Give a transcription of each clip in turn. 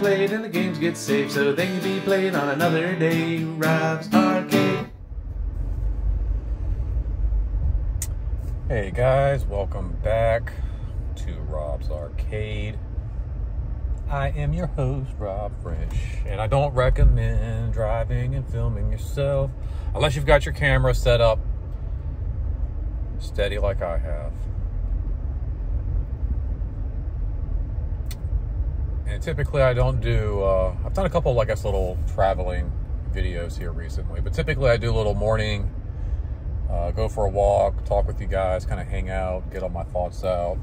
played and the games get saved so they can be played on another day. Rob's Arcade. Hey guys, welcome back to Rob's Arcade. I am your host, Rob French, and I don't recommend driving and filming yourself unless you've got your camera set up steady like I have. And typically I don't do, I've done a couple, I guess, little traveling videos here recently, but typically I do a little morning, go for a walk, talk with you guys, kind of hang out, get all my thoughts out.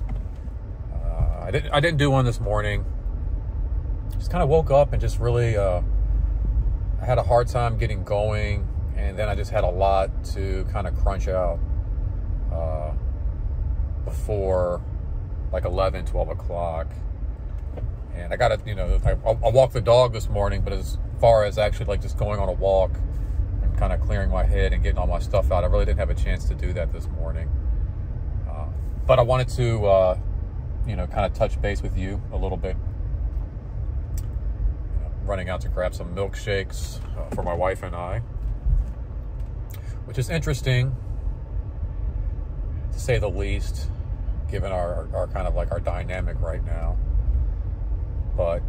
I didn't do one this morning. Just kind of woke up and just really, I had a hard time getting going, and then I just had a lot to kind of crunch out before like 11, 12 o'clock. And I got to, you know, I walked the dog this morning, but as far as actually like just going on a walk and kind of clearing my head and getting all my stuff out, I really didn't have a chance to do that this morning. But I wanted to, you know, kind of touch base with you a little bit. Running out to grab some milkshakes for my wife and I, which is interesting to say the least, given our kind of like our dynamic right now. But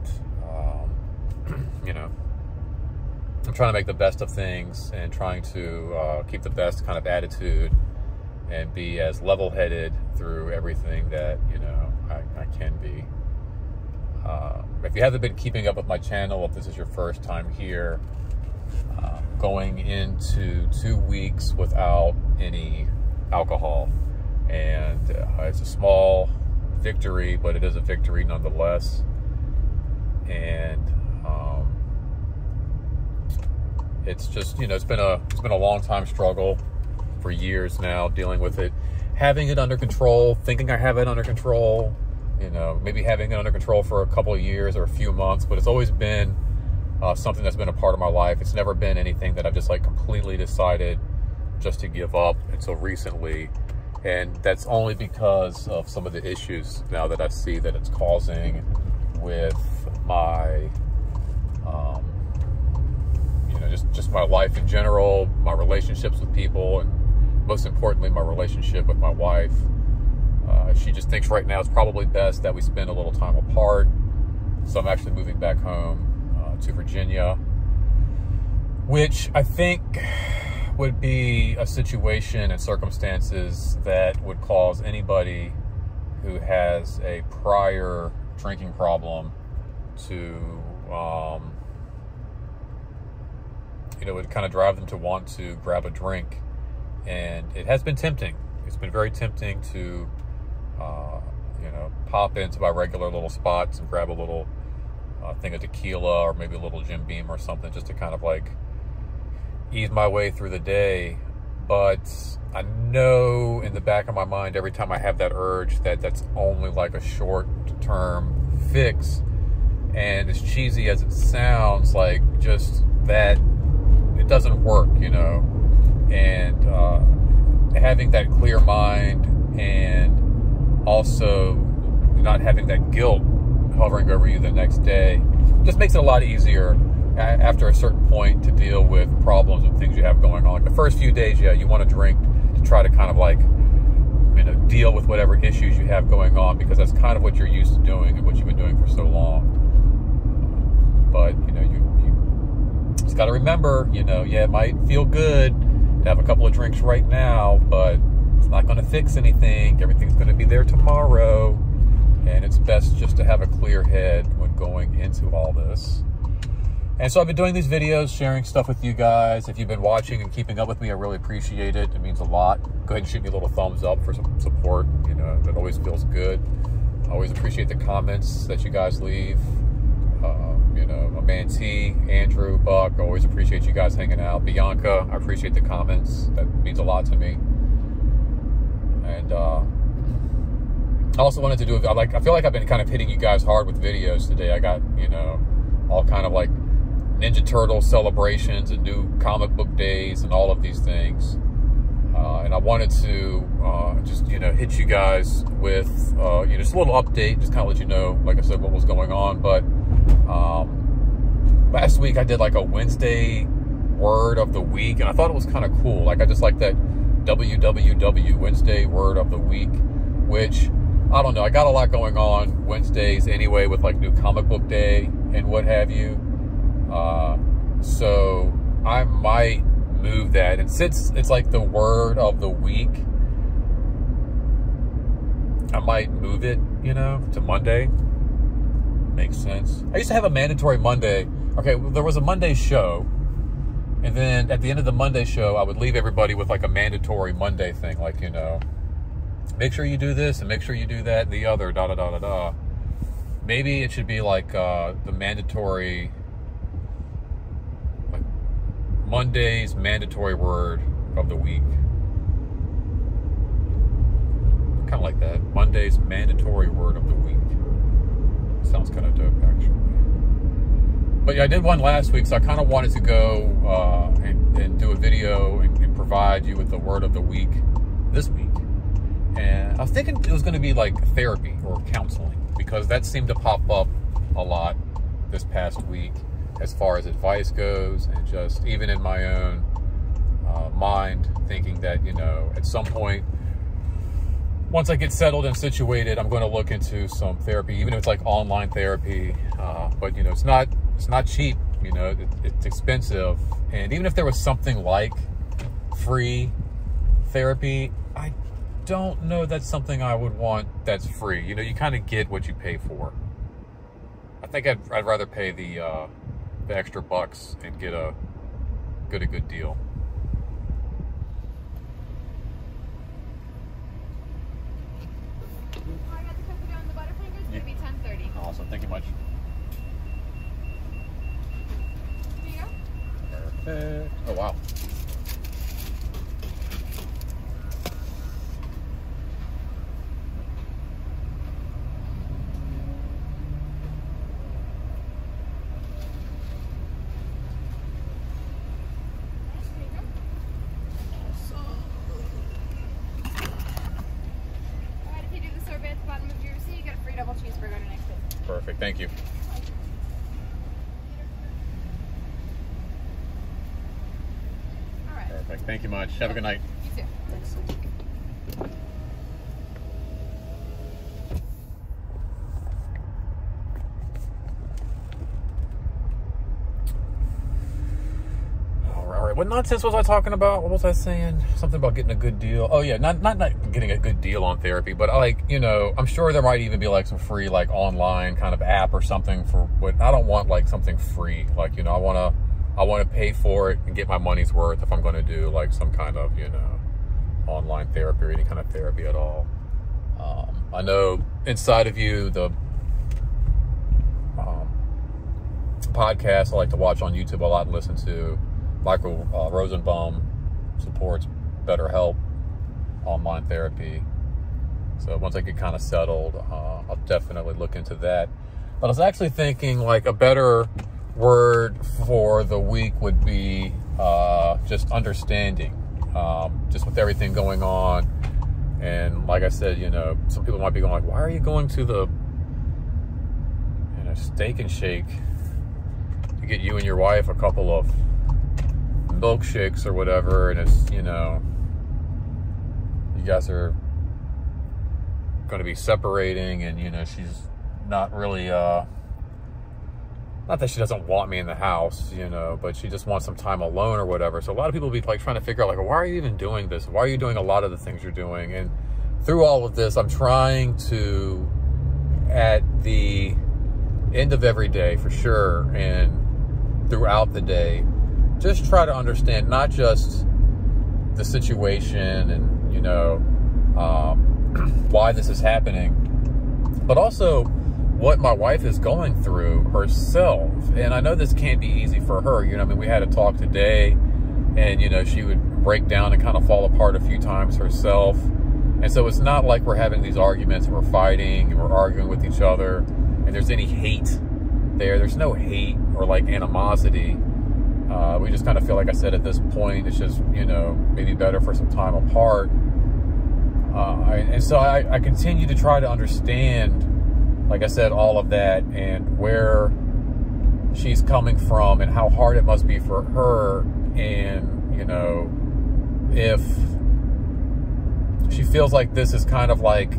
you know, I'm trying to make the best of things and trying to keep the best kind of attitude and be as level-headed through everything that, you know, I can be. If you haven't been keeping up with my channel, if this is your first time here, going into 2 weeks without any alcohol, and it's a small victory, but it is a victory nonetheless. And it's just, you know, it's been a long time struggle for years now, dealing with it, having it under control, thinking I have it under control. You know, maybe having it under control for a couple of years or a few months, but it's always been something that's been a part of my life. It's never been anything that I've just like completely decided just to give up until recently. And that's only because of some of the issues now that I see that it's causing with my, you know, just my life in general, my relationships with people, and most importantly, my relationship with my wife. She just thinks right now it's probably best that we spend a little time apart. So I'm actually moving back home to Virginia, which I think would be a situation and circumstances that would cause anybody who has a prior drinking problem to, you know, it would kind of drive them to want to grab a drink. And it has been tempting. It's been very tempting to you know, pop into my regular little spots and grab a little thing of tequila or maybe a little Jim Beam or something, just to kind of like ease my way through the day. But I know in the back of my mind, every time I have that urge, that that's only like a short-term fix. And as cheesy as it sounds, like just that it doesn't work, you know. And having that clear mind, and also not having that guilt hovering over you the next day, just makes it a lot easier after a certain point to deal with problems and things you have going on. Like the first few days, yeah, you want to drink to try to kind of like, you know, deal with whatever issues you have going on, because that's kind of what you're used to doing and what you've been doing for so long. But, you know, you just got to remember, you know, yeah, it might feel good to have a couple of drinks right now, but it's not going to fix anything. Everything's going to be there tomorrow. And it's best just to have a clear head when going into all this. And so I've been doing these videos, sharing stuff with you guys. If you've been watching and keeping up with me, I really appreciate it. It means a lot. Go ahead and shoot me a little thumbs up for some support. You know, that always feels good. I always appreciate the comments that you guys leave. You know, my man T, Andrew, Buck, I always appreciate you guys hanging out. Bianca, I appreciate the comments. That means a lot to me. And I also wanted to do, I feel like I've been kind of hitting you guys hard with videos today. I got, you know, all kind of like Ninja Turtle celebrations and new comic book days and all of these things. And I wanted to just, you know, hit you guys with, you know, just a little update, just kind of let you know, like I said, what was going on. But Last week I did like a Wednesday word of the week, and I thought it was kind of cool. Like, I just like that WWW, Wednesday word of the week, which, I don't know, I got a lot going on Wednesdays anyway with like new comic book day and what have you. So I might move that, and since it's like the word of the week, I might move it, you know, to Monday. Makes sense. I used to have a mandatory Monday. Okay, there was a Monday show, and then at the end of the Monday show, I would leave everybody with like a mandatory Monday thing, like, you know, make sure you do this and make sure you do that, the other, da-da-da-da-da. Maybe it should be like the mandatory, like Monday's mandatory word of the week. Kind of like that. Monday's mandatory word of the week. Sounds kind of dope, actually. But yeah, I did one last week, so I kind of wanted to go and do a video and provide you with the word of the week this week. And I was thinking it was going to be like therapy or counseling, because that seemed to pop up a lot this past week as far as advice goes, and just even in my own mind, thinking that, you know, at some point, once I get settled and situated, I'm going to look into some therapy, even if it's like online therapy. But, you know, it's not cheap, you know, it's expensive. And even if there was something like free therapy, I don't know that's something I would want that's free. You know, you kind of get what you pay for. I think I'd rather pay the extra bucks and get a good deal. I got the cookie dough and the Butterfingers. It's gonna be 10:30. Awesome, thank you much. Here you go. Perfect. Oh, wow. Perfect, thank you. All right. Perfect, thank you much. Have a good night. You too. Thanks. All right, what nonsense was I talking about? What was I saying? Something about getting a good deal. Oh yeah, not getting a good deal on therapy, but like, you know, I'm sure there might even be like some free like online kind of app or something for what I don't want, like something free. Like, you know, I want to pay for it and get my money's worth if I'm going to do like some kind of, you know, online therapy or any kind of therapy at all. I know inside of you, the podcast I like to watch on YouTube a lot and listen to, Michael Rosenbaum supports BetterHelp online therapy. So once I get kind of settled, I'll definitely look into that. But I was actually thinking like a better word for the week would be just understanding, just with everything going on. And like I said, you know, some people might be going like, why are you going to the, you know, Steak and Shake to get you and your wife a couple of milkshakes or whatever, and it's, you know, you guys are going to be separating, and, you know, she's not really not that she doesn't want me in the house, you know, but she just wants some time alone or whatever. So a lot of people will be like trying to figure out like, why are you even doing this? Why are you doing a lot of the things you're doing? And through all of this, I'm trying to, at the end of every day for sure, and throughout the day, just try to understand not just the situation and, you know, why this is happening, but also what my wife is going through herself. And I know this can't be easy for her. You know, I mean, we had a talk today, and, you know, she would break down and kind of fall apart a few times herself. And so it's not like we're having these arguments and we're fighting and we're arguing with each other and there's any hate there. There's no hate or like animosity. We just kind of feel, like I said, at this point, it's just, you know, maybe better for some time apart. And so I continue to try to understand, like I said, all of that, and where she's coming from and how hard it must be for her. And, you know, if she feels like this is kind of like,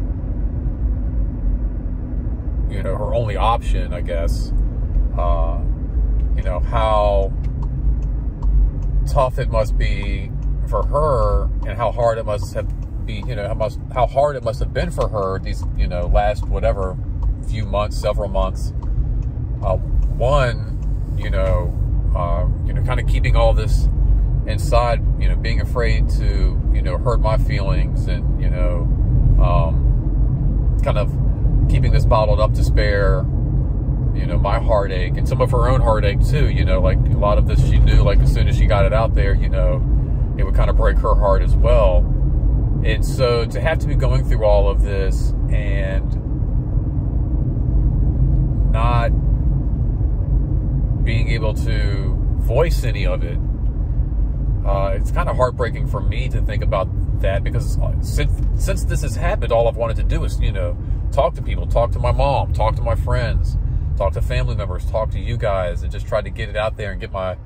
you know, her only option, I guess, you know, how tough it must be for her and how hard it must have be, you know, how hard it must have been for her these, you know, last whatever few months, several months. One, you know, kind of keeping all this inside, you know, being afraid to, you know, hurt my feelings, and, you know, kind of keeping this bottled up to spare, you know, my heartache and some of her own heartache too. You know, like a lot of this she knew, like as soon as she got it out there, you know, it would kind of break her heart as well. And so to have to be going through all of this and not being able to voice any of it, it's kind of heartbreaking for me to think about that, because since this has happened, all I've wanted to do is, you know, talk to people, talk to my mom, talk to my friends, talk to family members, talk to you guys, and just try to get it out there and get my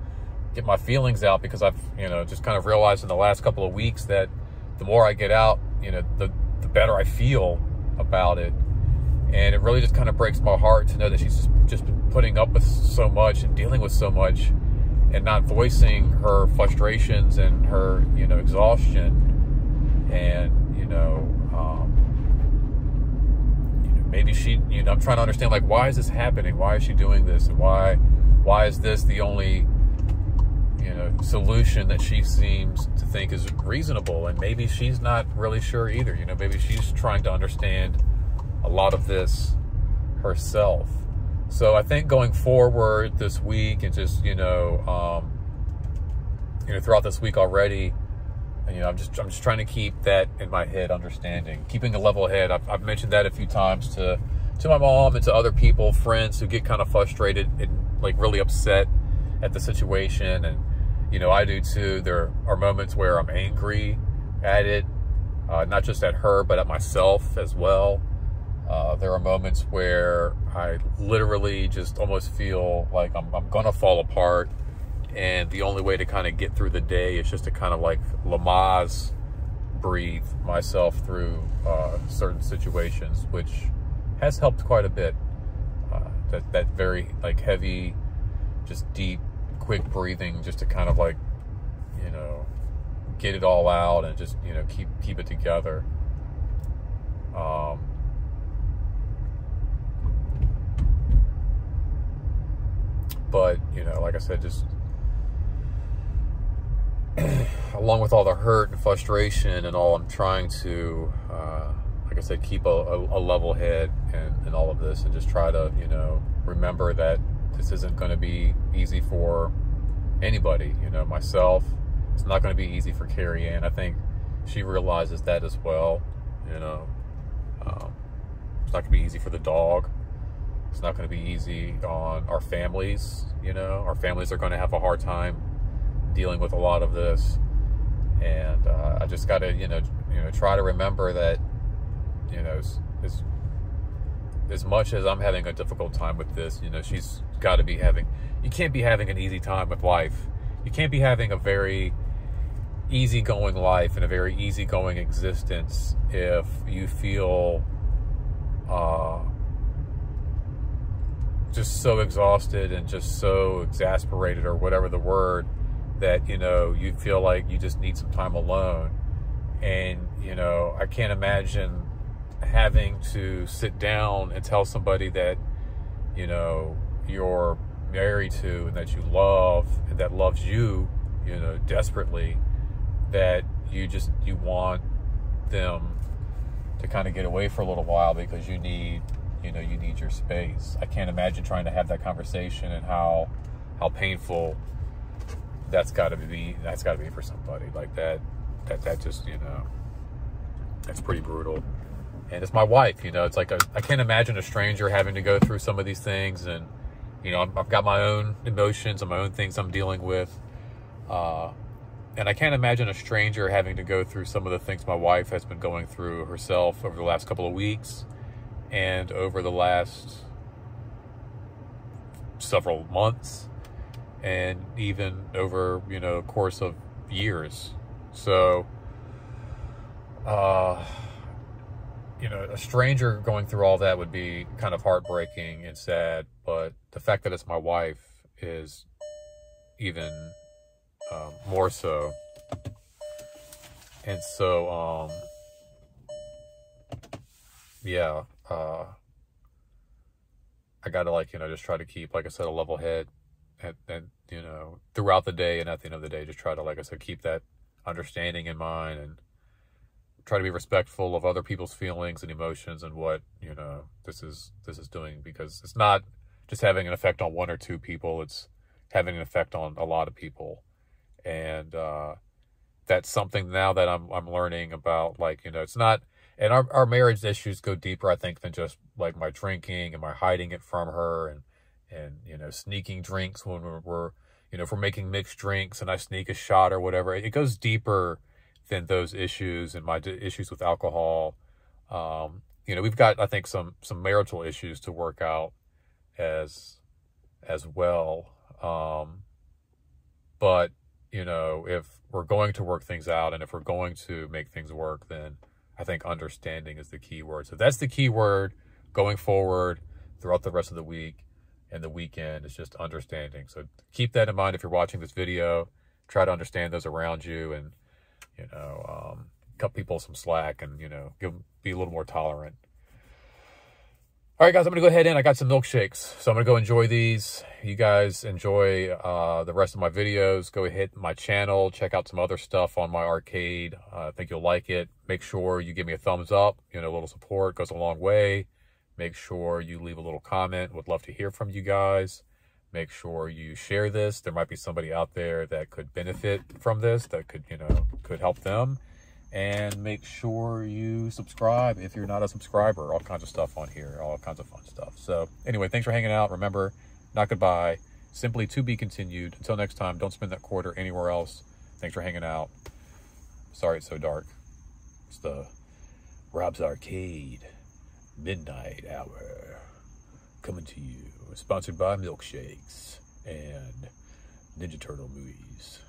feelings out, because I've, you know, just kind of realized in the last couple of weeks that the more I get out, you know, the better I feel about it. And it really just kind of breaks my heart to know that she's just been putting up with so much and dealing with so much and not voicing her frustrations and her, you know, exhaustion. And, you know, maybe she, you know, I'm trying to understand, like, why is this happening? Why is she doing this? And why is this the only, you know, solution that she seems to think is reasonable? And maybe she's not really sure either. You know, maybe she's trying to understand a lot of this herself. So I think going forward this week, and just, you know, throughout this week already, you know, I'm just trying to keep that in my head, understanding, keeping a level head. I've mentioned that a few times to my mom and to other people, friends who get kind of frustrated and like really upset at the situation. And, you know, I do too. There are moments where I'm angry at it, not just at her, but at myself as well. There are moments where I literally just almost feel like I'm gonna fall apart, and the only way to kind of get through the day is just to kind of like Lamaze breathe myself through certain situations, which has helped quite a bit. That very like heavy, just deep, quick breathing, just to kind of like, you know, get it all out and just, you know, keep it together. But, you know, like I said, just along with all the hurt and frustration and all, I'm trying to, like I said, keep a level head in all of this, and just try to, you know, remember that this isn't going to be easy for anybody. You know, myself, it's not going to be easy for Carrie Ann. I think she realizes that as well. You know, it's not going to be easy for the dog. It's not going to be easy on our families. You know, our families are going to have a hard time dealing with a lot of this. And I just got to, you know, try to remember that, you know, as much as I'm having a difficult time with this, you know, she's got to be having, you can't be having an easy time with life. You can't be having a very easygoing life and a very easygoing existence if you feel just so exhausted and just so exasperated, or whatever the word, that, you know, you feel like you just need some time alone. And, you know, I can't imagine having to sit down and tell somebody that, you know, you're married to and that you love and that loves you, you know, desperately, that you want them to kind of get away for a little while because you need, you know, you need your space. I can't imagine trying to have that conversation and how painful that's got to be for somebody like that just, you know, that's pretty brutal. And it's my wife, you know, it's like I can't imagine a stranger having to go through some of these things. And, you know, I've got my own emotions and my own things I'm dealing with. And I can't imagine a stranger having to go through some of the things my wife has been going through herself over the last couple of weeks and over the last several months and even over, you know, course of years. So, you know, a stranger going through all that would be kind of heartbreaking and sad, but the fact that it's my wife is even more so. And so, yeah, I gotta, like, you know, just try to keep, like I said, a level head and, you know, throughout the day, and at the end of the day, just try to, like I said, keep that understanding in mind and try to be respectful of other people's feelings and emotions and what, you know, this is doing, because it's not just having an effect on one or two people, it's having an effect on a lot of people. And that's something now that I'm learning about, like, you know, it's not, and our marriage issues go deeper, I think, than just like my drinking and my hiding it from her and you know, sneaking drinks when we're you know, if we're making mixed drinks and I sneak a shot or whatever. It goes deeper than those issues and my issues with alcohol. You know, we've got, I think, some marital issues to work out as well. But, you know, if we're going to work things out and if we're going to make things work, then I think understanding is the key word. So that's the key word going forward throughout the rest of the week and the weekend, is just understanding. So keep that in mind if you're watching this video. Try to understand those around you and, you know, cut people some slack and, you know, be a little more tolerant. All right, guys, I'm going to go ahead and I got some milkshakes. So I'm going to go enjoy these. You guys enjoy the rest of my videos. Go hit my channel. Check out some other stuff on my arcade. I think you'll like it. Make sure you give me a thumbs up. You know, a little support goes a long way. Make sure you leave a little comment. Would love to hear from you guys. Make sure you share this. There might be somebody out there that could benefit from this, that could, you know, could help them. And make sure you subscribe if you're not a subscriber. All kinds of stuff on here, all kinds of fun stuff. So anyway, thanks for hanging out. Remember, not goodbye, simply to be continued. Until next time, don't spend that quarter anywhere else. Thanks for hanging out. Sorry it's so dark. It's the Rob's Arcade Midnight Hour coming to you. Sponsored by milkshakes and Ninja Turtle movies.